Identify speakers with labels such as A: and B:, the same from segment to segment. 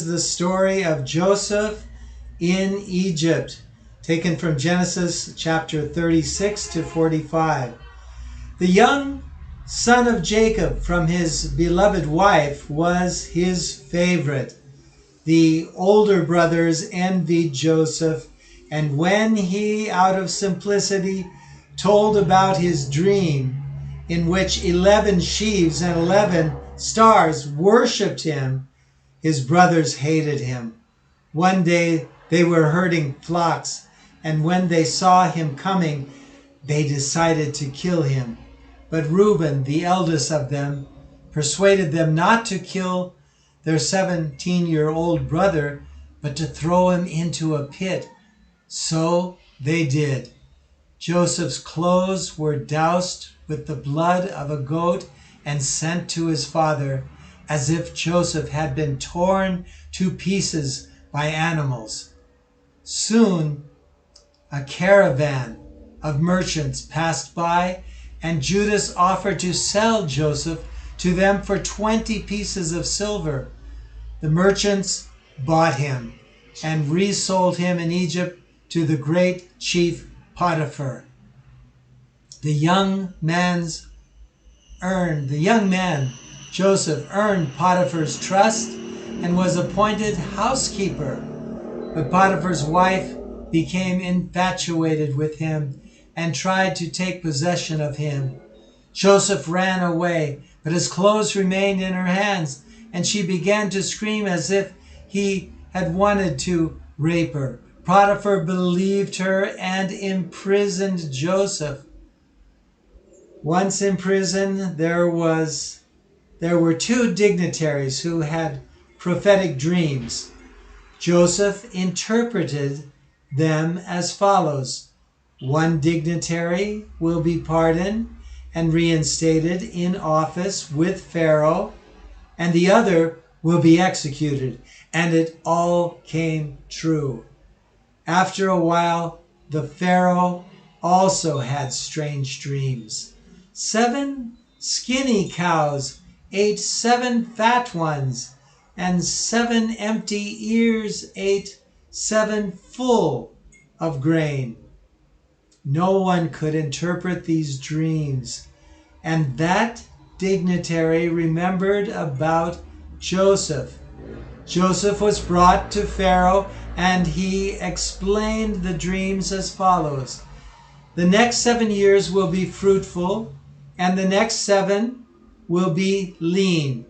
A: The story of Joseph in Egypt, taken from Genesis chapter 36 to 45. The young son of Jacob from his beloved wife was his favorite. The older brothers envied Joseph, and when he, out of simplicity, told about his dream, in which 11 sheaves and 11 stars worshipped him, his brothers hated him. One day they were herding flocks, and when they saw him coming, they decided to kill him. But Ruben, the eldest of them, persuaded them not to kill their 17-year-old brother, but to throw him into a pit. So they did. Joseph's clothes were doused with the blood of a goat and sent to his father, as if Joseph had been torn to pieces by animals. Soon a caravan of merchants passed by, and Judas offered to sell Joseph to them for 20 pieces of silver. The merchants bought him and resold him in Egypt to the great chief Potiphar. The young man Joseph earned Potiphar's trust and was appointed housekeeper. But Potiphar's wife became infatuated with him and tried to take possession of him. Joseph ran away, but his clothes remained in her hands, and she began to scream as if he had wanted to rape her. Potiphar believed her and imprisoned Joseph. Once in prison, there were 2 dignitaries who had prophetic dreams. Joseph interpreted them as follows: 1 dignitary will be pardoned and reinstated in office with Pharaoh, and the other will be executed. And it all came true. After a while, the Pharaoh also had strange dreams. 7 skinny cows ate 7 fat ones, and 7 empty ears ate 7 full of grain. No one could interpret these dreams, and that dignitary remembered about Joseph. Joseph was brought to Pharaoh, and he explained the dreams as follows: the next 7 years will be fruitful, and the next 7 will be lean.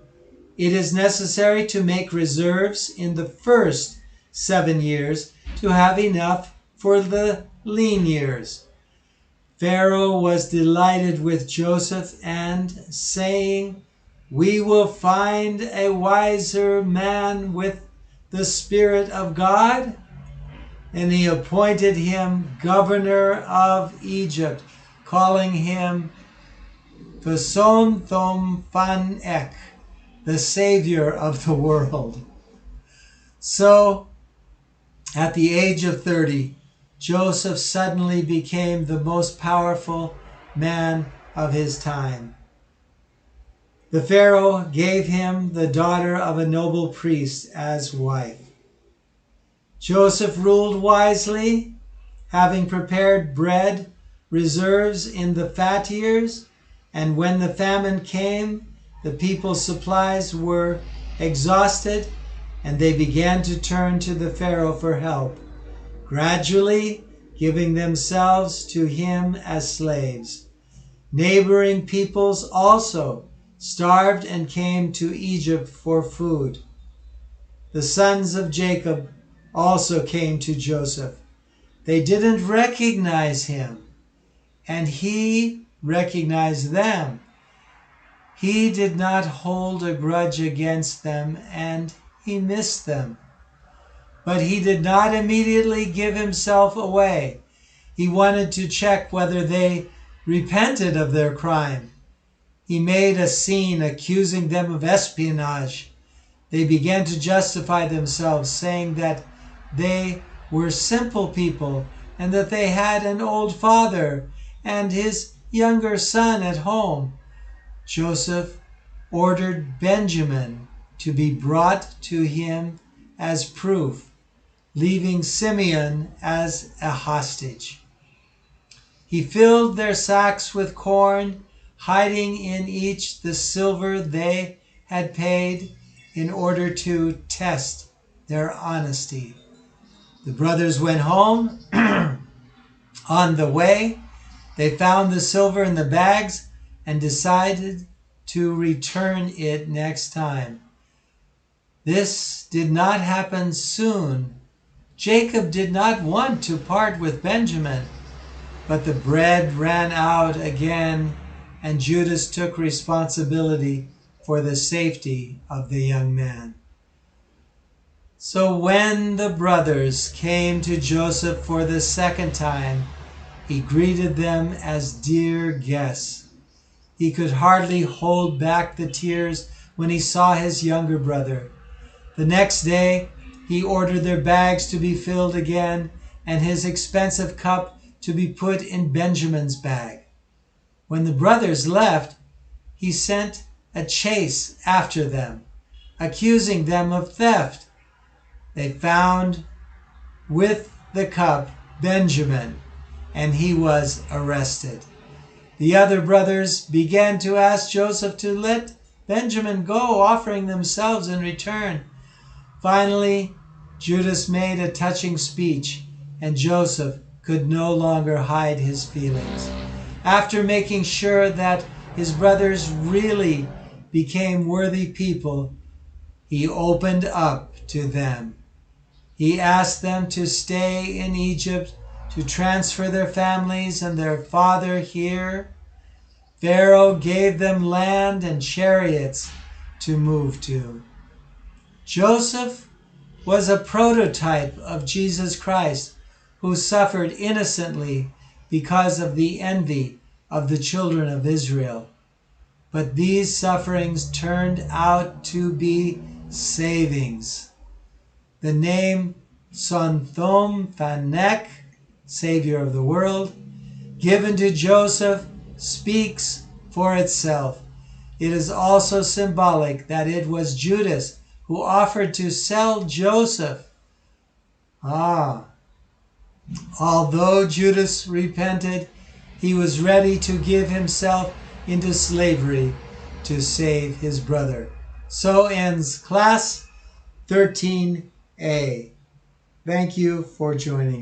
A: It is necessary to make reserves in the first 7 years to have enough for the lean years. Pharaoh was delighted with Joseph, and saying, "We will find a wiser man with the Spirit of God," and he appointed him governor of Egypt, calling him Pharaoh, the Savior of the world. So, at the age of 30, Joseph suddenly became the most powerful man of his time. The Pharaoh gave him the daughter of a noble priest as wife. Joseph ruled wisely, having prepared bread reserves in the fat years, and when the famine came, the people's supplies were exhausted, and they began to turn to the Pharaoh for help, gradually giving themselves to him as slaves. Neighboring peoples also starved and came to Egypt for food. The sons of Jacob also came to Joseph. They didn't recognize him, and he recognized them. He did not hold a grudge against them, and he missed them. But he did not immediately give himself away. He wanted to check whether they repented of their crime. He made a scene accusing them of espionage. They began to justify themselves, saying that they were simple people and that they had an old father and his younger son at home. Joseph ordered Benjamin to be brought to him as proof, leaving Simeon as a hostage. He filled their sacks with corn, hiding in each the silver they had paid in order to test their honesty. The brothers went home. On the way, they found the silver in the bags and decided to return it next time. This did not happen soon. Jacob did not want to part with Benjamin, but the bread ran out again, and Judas took responsibility for the safety of the young man. So when the brothers came to Joseph for the second time, he greeted them as dear guests. He could hardly hold back the tears when he saw his younger brother. The next day, he ordered their bags to be filled again and his expensive cup to be put in Benjamin's bag. When the brothers left, he sent a chase after them, accusing them of theft. They found with the cup Benjamin, and he was arrested. The other brothers began to ask Joseph to let Benjamin go, offering themselves in return. Finally, Judas made a touching speech, and Joseph could no longer hide his feelings. After making sure that his brothers really became worthy people, he opened up to them. He asked them to stay in Egypt, to transfer their families and their father here. Pharaoh gave them land and chariots to move to. Joseph was a prototype of Jesus Christ, who suffered innocently because of the envy of the children of Israel. But these sufferings turned out to be savings. The name Sonthom Phanek, Savior of the world, given to Joseph speaks for itself. It is also symbolic that it was Judas who offered to sell Joseph. Although Judas repented, he was ready to give himself into slavery to save his brother. So ends Class 13A. Thank you for joining us.